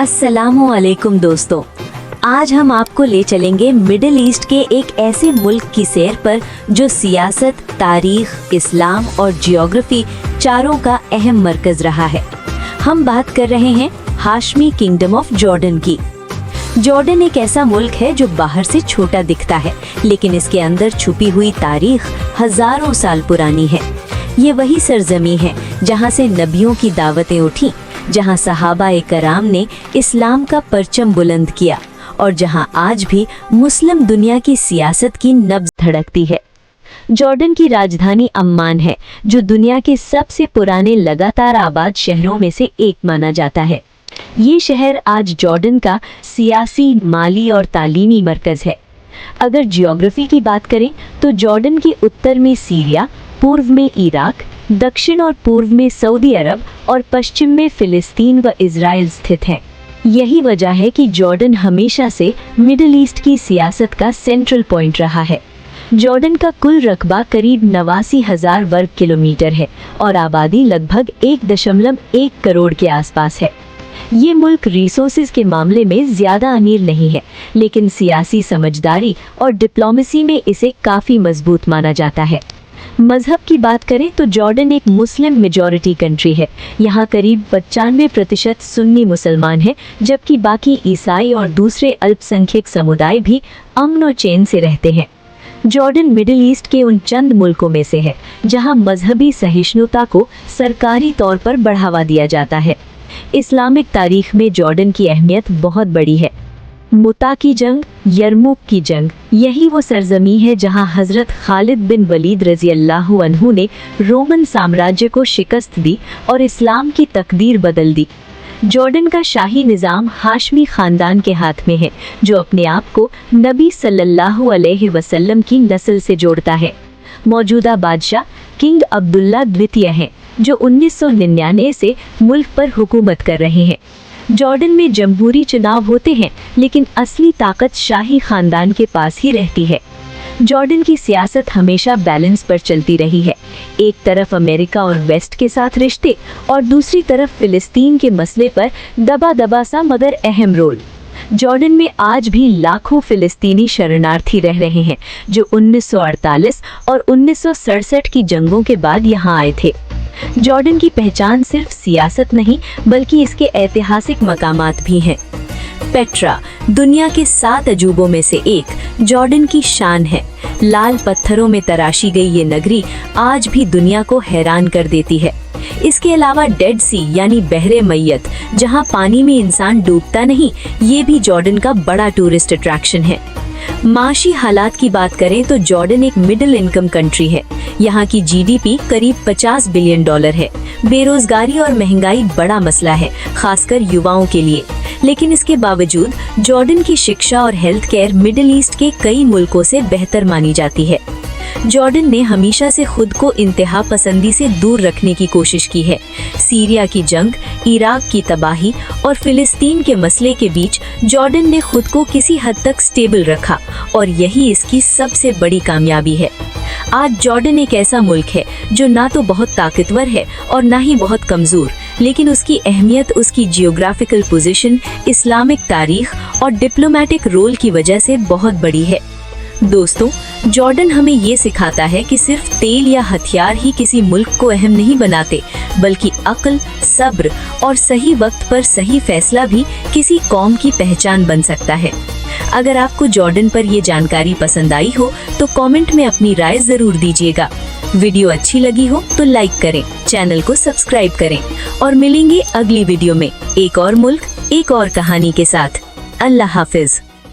अस्सलामुअलैकुम दोस्तों, आज हम आपको ले चलेंगे मिडिल ईस्ट के एक ऐसे मुल्क की सैर पर जो सियासत, तारीख, इस्लाम और जियोग्राफी चारों का अहम मरकज रहा है। हम बात कर रहे हैं हाशमी किंगडम ऑफ जॉर्डन की। जॉर्डन एक ऐसा मुल्क है जो बाहर से छोटा दिखता है, लेकिन इसके अंदर छुपी हुई तारीख हजारों साल पुरानी है। ये वही सरजमी है जहाँ से नबियों की दावतें उठी, जहाँ सहाबा-ए कराम ने इस्लाम का परचम बुलंद किया और जहाँ आज भी मुस्लिम दुनिया की सियासत की नब्ज धड़कती है। जॉर्डन की राजधानी अम्मान है, जो दुनिया के सबसे पुराने लगातार आबाद शहरों में से एक माना जाता है। ये शहर आज जॉर्डन का सियासी, माली और तालीमी मरकज है। अगर जियोग्राफी की बात करें तो जॉर्डन के उत्तर में सीरिया, पूर्व में इराक, दक्षिण और पूर्व में सऊदी अरब और पश्चिम में फिलिस्तीन व इजराइल स्थित है। यही वजह है कि जॉर्डन हमेशा से मिडिल ईस्ट की सियासत का सेंट्रल पॉइंट रहा है। जॉर्डन का कुल रकबा करीब 89,000 वर्ग किलोमीटर है और आबादी लगभग 1.1 करोड़ के आसपास है। ये मुल्क रिसोर्सेज के मामले में ज्यादा अमीर नहीं है, लेकिन सियासी समझदारी और डिप्लोमेसी में इसे काफी मजबूत माना जाता है। मजहब की बात करें तो जॉर्डन एक मुस्लिम मेजॉरिटी कंट्री है। यहाँ करीब 95% सुन्नी मुसलमान हैं, जबकि बाकी ईसाई और दूसरे अल्पसंख्यक समुदाय भी अमन और चैन से रहते हैं। जॉर्डन मिडिल ईस्ट के उन चंद मुल्कों में से है जहाँ मजहबी सहिष्णुता को सरकारी तौर पर बढ़ावा दिया जाता है। इस्लामिक तारीख में जॉर्डन की अहमियत बहुत बड़ी है। मुता की जंग, यरमुक की जंग, यही वो सरजमी है जहां हजरत खालिद बिन वलीद रजी अल्लाह अन्हु ने रोमन साम्राज्य को शिकस्त दी और इस्लाम की तकदीर बदल दी। जॉर्डन का शाही निज़ाम हाशमी खानदान के हाथ में है, जो अपने आप को नबी सल्लल्लाहु अलैहि वसल्लम की नस्ल से जोड़ता है। मौजूदा बादशाह किंग अब्दुल्ला द्वितीय हैं, जो 1999 से मुल्क पर हुकूमत कर रहे हैं। जॉर्डन में जमहूरी चुनाव होते हैं, लेकिन असली ताकत शाही खानदान के पास ही रहती है। जॉर्डन की सियासत हमेशा बैलेंस पर चलती रही है। एक तरफ अमेरिका और वेस्ट के साथ रिश्ते और दूसरी तरफ फिलिस्तीन के मसले पर दबा सा मगर अहम रोल। जॉर्डन में आज भी लाखों फिलिस्तीनी शरणार्थी रह रहे हैं, जो 1948 और 1967 की जंगों के बाद यहाँ आए थे। जॉर्डन की पहचान सिर्फ सियासत नहीं, बल्कि इसके ऐतिहासिक मकामात भी हैं। पेट्रा दुनिया के 7 अजूबों में से एक जॉर्डन की शान है। लाल पत्थरों में तराशी गई ये नगरी आज भी दुनिया को हैरान कर देती है। इसके अलावा डेड सी यानी बहरे मैयत, जहां पानी में इंसान डूबता नहीं, ये भी जॉर्डन का बड़ा टूरिस्ट अट्रैक्शन है। माशी हालात की बात करें तो जॉर्डन एक मिडिल इनकम कंट्री है। यहाँ की जीडीपी करीब $50 बिलियन है। बेरोजगारी और महंगाई बड़ा मसला है, खासकर युवाओं के लिए। लेकिन इसके बावजूद जॉर्डन की शिक्षा और हेल्थ केयर मिडिल ईस्ट के कई मुल्कों से बेहतर मानी जाती है। जॉर्डन ने हमेशा से खुद को इंतहा पसंदी से दूर रखने की कोशिश की है। सीरिया की जंग, इराक की तबाही और फिलिस्तीन के मसले के बीच जॉर्डन ने खुद को किसी हद तक स्टेबल रखा और यही इसकी सबसे बड़ी कामयाबी है। आज जॉर्डन एक ऐसा मुल्क है जो ना तो बहुत ताकतवर है और ना ही बहुत कमजोर, लेकिन उसकी अहमियत उसकी जियोग्राफिकल पोजीशन, इस्लामिक तारीख और डिप्लोमेटिक रोल की वजह से बहुत बड़ी है। दोस्तों, जॉर्डन हमें ये सिखाता है कि सिर्फ तेल या हथियार ही किसी मुल्क को अहम नहीं बनाते, बल्कि अक्ल, सब्र और सही वक्त पर सही फैसला भी किसी कौम की पहचान बन सकता है। अगर आपको जॉर्डन पर ये जानकारी पसंद आई हो तो कमेंट में अपनी राय जरूर दीजिएगा। वीडियो अच्छी लगी हो तो लाइक करें, चैनल को सब्सक्राइब करें और मिलेंगे अगली वीडियो में एक और मुल्क, एक और कहानी के साथ। अल्लाह हाफिज।